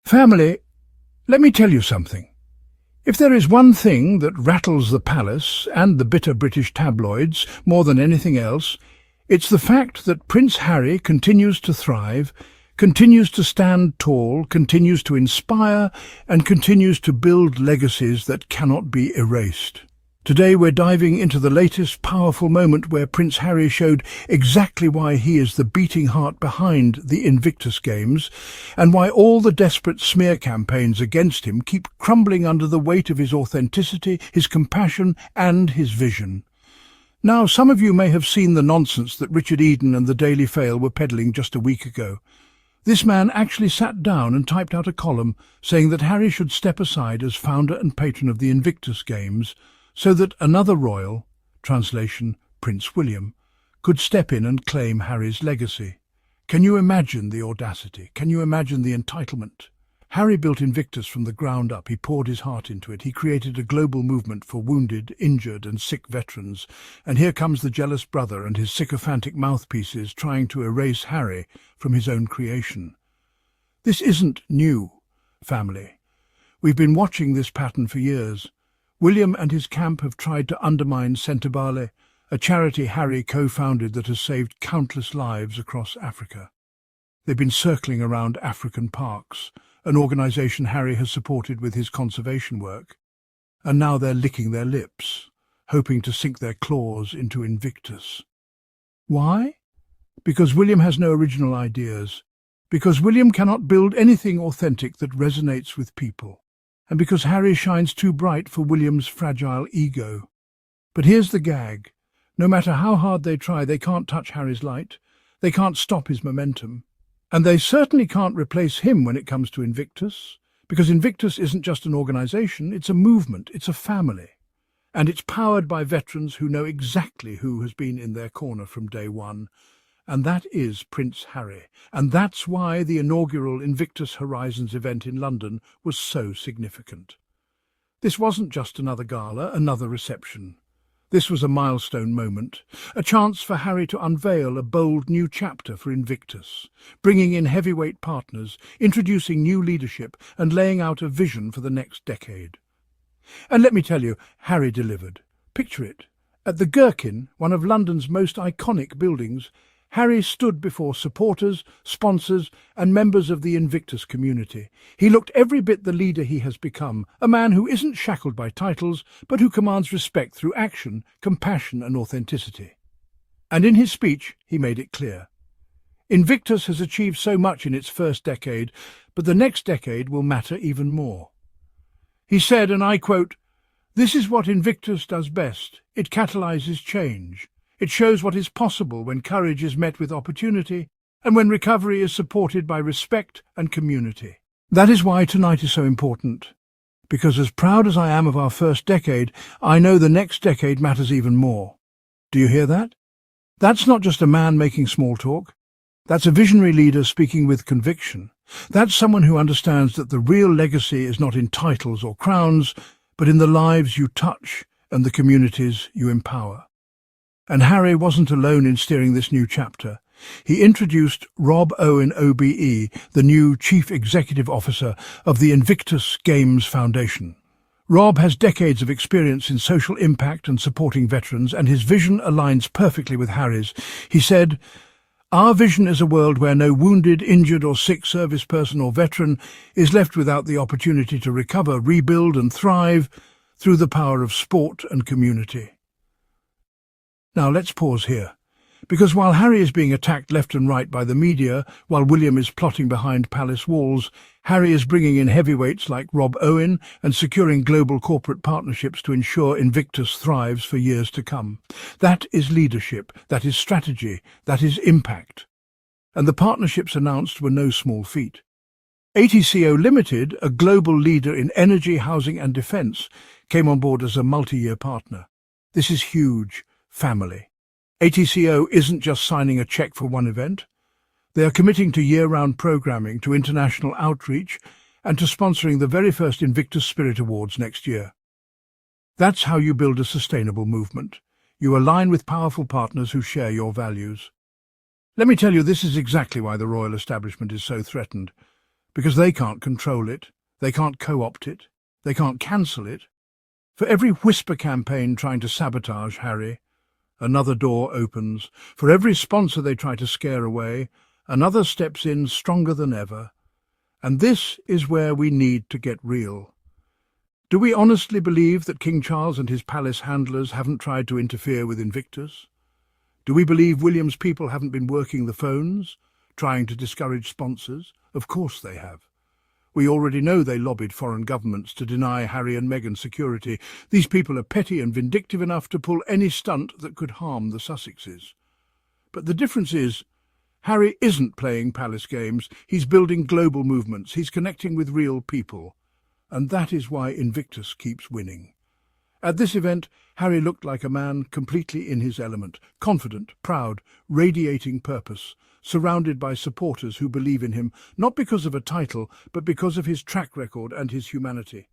Family, let me tell you something. If there is one thing that rattles the palace and the bitter British tabloids more than anything else, it's the fact that Prince Harry continues to thrive, continues to stand tall, continues to inspire, and continues to build legacies that cannot be erased. Today we're diving into the latest powerful moment where Prince Harry showed exactly why he is the beating heart behind the Invictus Games, and why all the desperate smear campaigns against him keep crumbling under the weight of his authenticity, his compassion, and his vision. Now, some of you may have seen the nonsense that Richard Eden and the Daily Fail were peddling just a week ago. This man actually sat down and typed out a column saying that Harry should step aside as founder and patron of the Invictus Games, so that another royal, translation Prince William, could step in and claim Harry's legacy. Can you imagine the audacity? Can you imagine the entitlement? Harry built Invictus from the ground up. He poured his heart into it. He created a global movement for wounded, injured and sick veterans. And here comes the jealous brother and his sycophantic mouthpieces trying to erase Harry from his own creation. This isn't new, family. We've been watching this pattern for years. William and his camp have tried to undermine Centobale, a charity Harry co-founded that has saved countless lives across Africa. They've been circling around African parks, an organisation Harry has supported with his conservation work, and now they're licking their lips, hoping to sink their claws into Invictus. Why? Because William has no original ideas, because William cannot build anything authentic that resonates with people, and because Harry shines too bright for William's fragile ego. But here's the gag. No matter how hard they try, they can't touch Harry's light. They can't stop his momentum. And they certainly can't replace him when it comes to Invictus, because Invictus isn't just an organisation, it's a movement, it's a family. And it's powered by veterans who know exactly who has been in their corner from day one. And that is Prince Harry. And that's why the inaugural Invictus Horizons event in London was so significant. This wasn't just another gala, another reception. This was a milestone moment, a chance for Harry to unveil a bold new chapter for Invictus, bringing in heavyweight partners, introducing new leadership and laying out a vision for the next decade. And let me tell you, Harry delivered. Picture it. At the Gherkin, one of London's most iconic buildings, Harry stood before supporters, sponsors and members of the Invictus community. He looked every bit the leader he has become, a man who isn't shackled by titles, but who commands respect through action, compassion and authenticity. And in his speech, he made it clear. Invictus has achieved so much in its first decade, but the next decade will matter even more. He said, and I quote, "This is what Invictus does best. It catalyses change. It shows what is possible when courage is met with opportunity and when recovery is supported by respect and community." That is why tonight is so important, because as proud as I am of our first decade, I know the next decade matters even more. Do you hear that? That's not just a man making small talk. That's a visionary leader speaking with conviction. That's someone who understands that the real legacy is not in titles or crowns, but in the lives you touch and the communities you empower. And Harry wasn't alone in steering this new chapter. He introduced Rob Owen OBE, the new Chief Executive Officer of the Invictus Games Foundation. Rob has decades of experience in social impact and supporting veterans, and his vision aligns perfectly with Harry's. He said, "Our vision is a world where no wounded, injured or sick service person or veteran is left without the opportunity to recover, rebuild and thrive through the power of sport and community." Now let's pause here, because while Harry is being attacked left and right by the media, while William is plotting behind palace walls, Harry is bringing in heavyweights like Rob Owen and securing global corporate partnerships to ensure Invictus thrives for years to come. That is leadership, that is strategy, that is impact. And the partnerships announced were no small feat. ATCO Limited, a global leader in energy, housing and defence, came on board as a multi-year partner. This is huge. Family. ATCO isn't just signing a cheque for one event. They are committing to year-round programming, to international outreach, and to sponsoring the very first Invictus Spirit Awards next year. That's how you build a sustainable movement. You align with powerful partners who share your values. Let me tell you, this is exactly why the royal establishment is so threatened. because they can't control it, they can't co-opt it, they can't cancel it. For every whisper campaign trying to sabotage Harry, another door opens. For every sponsor they try to scare away, another steps in stronger than ever. And this is where we need to get real. Do we honestly believe that King Charles and his palace handlers haven't tried to interfere with Invictus? Do we believe William's people haven't been working the phones, trying to discourage sponsors? Of course they have. We already know they lobbied foreign governments to deny Harry and Meghan security. These people are petty and vindictive enough to pull any stunt that could harm the Sussexes. But the difference is, Harry isn't playing palace games. He's building global movements. He's connecting with real people. And that is why Invictus keeps winning. At this event, Harry looked like a man completely in his element, confident, proud, radiating purpose, surrounded by supporters who believe in him, not because of a title, but because of his track record and his humanity.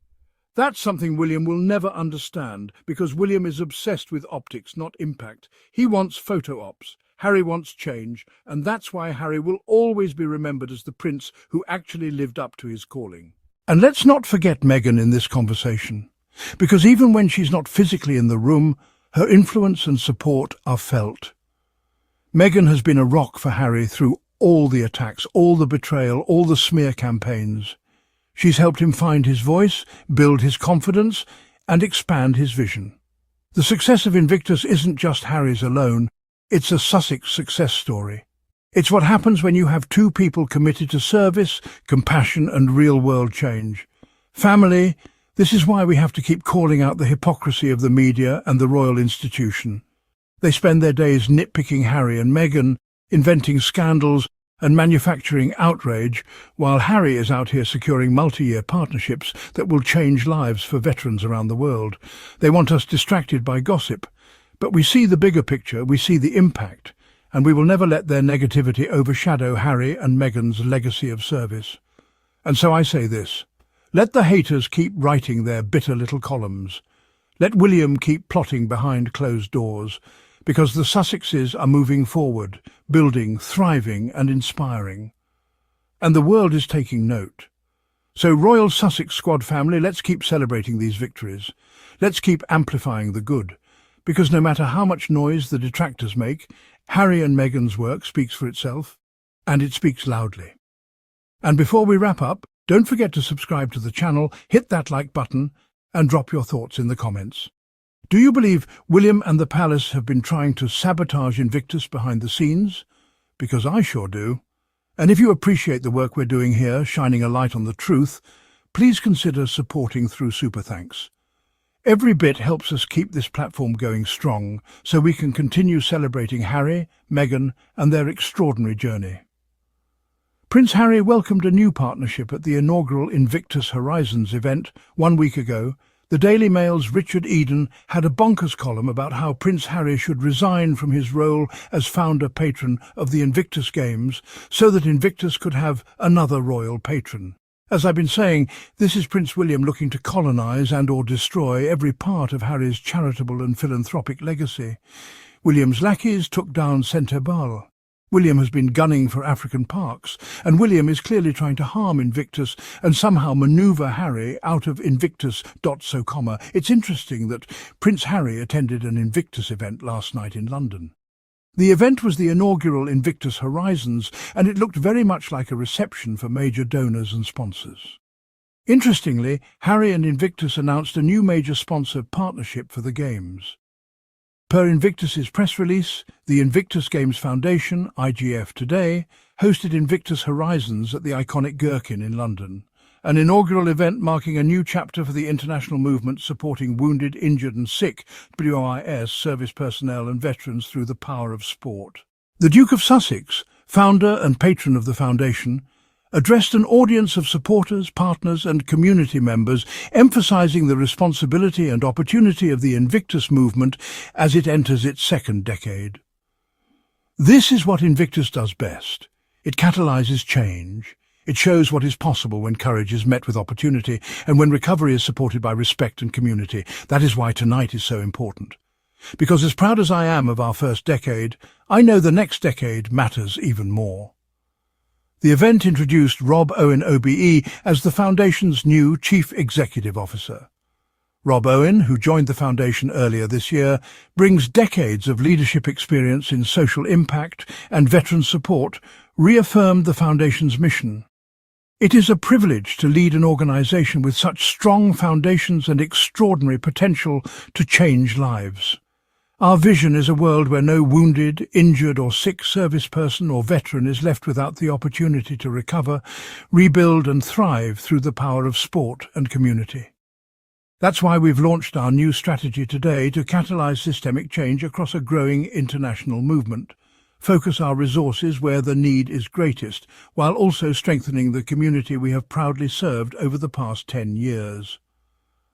That's something William will never understand, because William is obsessed with optics, not impact. He wants photo ops. Harry wants change, and that's why Harry will always be remembered as the prince who actually lived up to his calling. And let's not forget Meghan in this conversation, because even when she's not physically in the room, her influence and support are felt. Meghan has been a rock for Harry through all the attacks, all the betrayal, all the smear campaigns. She's helped him find his voice, build his confidence, and expand his vision. The success of Invictus isn't just Harry's alone, it's a Sussex success story. It's what happens when you have two people committed to service, compassion, and real-world change. Family, this is why we have to keep calling out the hypocrisy of the media and the royal institution. They spend their days nitpicking Harry and Meghan, inventing scandals and manufacturing outrage, while Harry is out here securing multi-year partnerships that will change lives for veterans around the world. They want us distracted by gossip, but we see the bigger picture, we see the impact, and we will never let their negativity overshadow Harry and Meghan's legacy of service. And so I say this: let the haters keep writing their bitter little columns. Let William keep plotting behind closed doors, because the Sussexes are moving forward, building, thriving and inspiring. And the world is taking note. So Royal Sussex Squad family, let's keep celebrating these victories. Let's keep amplifying the good, because no matter how much noise the detractors make, Harry and Meghan's work speaks for itself, and it speaks loudly. And before we wrap up, don't forget to subscribe to the channel, hit that like button, and drop your thoughts in the comments. Do you believe William and the palace have been trying to sabotage Invictus behind the scenes? Because I sure do. And if you appreciate the work we're doing here, shining a light on the truth, please consider supporting through Super Thanks. Every bit helps us keep this platform going strong, so we can continue celebrating Harry, Meghan, and their extraordinary journey. Prince Harry welcomed a new partnership at the inaugural Invictus Horizons event 1 week ago. The Daily Mail's Richard Eden had a bonkers column about how Prince Harry should resign from his role as founder-patron of the Invictus Games so that Invictus could have another royal patron. As I've been saying, this is Prince William looking to colonise and/or destroy every part of Harry's charitable and philanthropic legacy. William's lackeys took down Centrebal. William has been gunning for African parks, and William is clearly trying to harm Invictus and somehow manoeuvre Harry out of Invictus. It's interesting that Prince Harry attended an Invictus event last night in London. The event was the inaugural Invictus Horizons, and it looked very much like a reception for major donors and sponsors. Interestingly, Harry and Invictus announced a new major sponsor partnership for the Games. Per Invictus's press release, the Invictus Games Foundation, IGF Today, hosted Invictus Horizons at the iconic Gherkin in London, an inaugural event marking a new chapter for the international movement supporting wounded, injured and sick WIS service personnel and veterans through the power of sport. The Duke of Sussex, founder and patron of the foundation, addressed an audience of supporters, partners and community members, emphasising the responsibility and opportunity of the Invictus movement as it enters its second decade. This is what Invictus does best. It catalyses change. It shows what is possible when courage is met with opportunity and when recovery is supported by respect and community. That is why tonight is so important. Because as proud as I am of our first decade, I know the next decade matters even more. The event introduced Rob Owen OBE as the Foundation's new Chief Executive Officer. Rob Owen, who joined the Foundation earlier this year, brings decades of leadership experience in social impact and veteran support, reaffirmed the Foundation's mission. It is a privilege to lead an organisation with such strong foundations and extraordinary potential to change lives. Our vision is a world where no wounded, injured or sick service person or veteran is left without the opportunity to recover, rebuild and thrive through the power of sport and community. That's why we've launched our new strategy today to catalyse systemic change across a growing international movement, focus our resources where the need is greatest, while also strengthening the community we have proudly served over the past 10 years.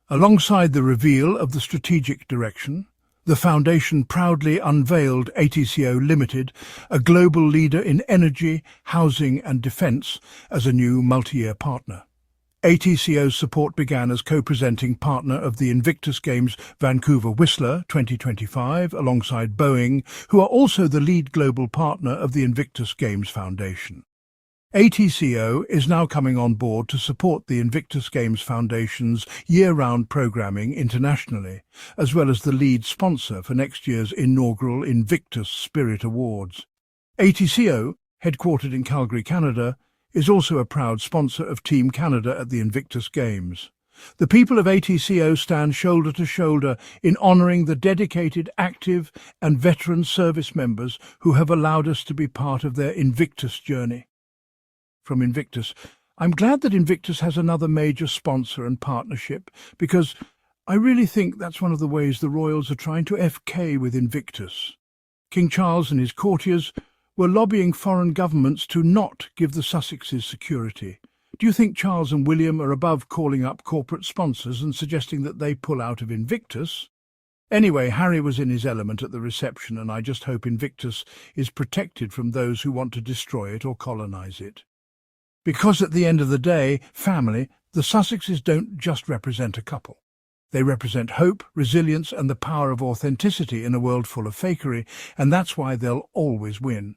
Alongside the reveal of the strategic direction, the Foundation proudly unveiled ATCO Limited, a global leader in energy, housing and defence, as a new multi-year partner. ATCO's support began as co-presenting partner of the Invictus Games Vancouver Whistler 2025 alongside Boeing, who are also the lead global partner of the Invictus Games Foundation. ATCO is now coming on board to support the Invictus Games Foundation's year-round programming internationally, as well as the lead sponsor for next year's inaugural Invictus Spirit Awards. ATCO, headquartered in Calgary, Canada, is also a proud sponsor of Team Canada at the Invictus Games. The people of ATCO stand shoulder to shoulder in honouring the dedicated, active and veteran service members who have allowed us to be part of their Invictus journey. From Invictus, I'm glad that Invictus has another major sponsor and partnership, because I really think that's one of the ways the royals are trying to FK with Invictus. King Charles and his courtiers were lobbying foreign governments to not give the Sussexes security. Do you think Charles and William are above calling up corporate sponsors and suggesting that they pull out of Invictus? Anyway, Harry was in his element at the reception, and I just hope Invictus is protected from those who want to destroy it or colonise it. Because at the end of the day, family, the Sussexes don't just represent a couple. They represent hope, resilience and the power of authenticity in a world full of fakery, and that's why they'll always win.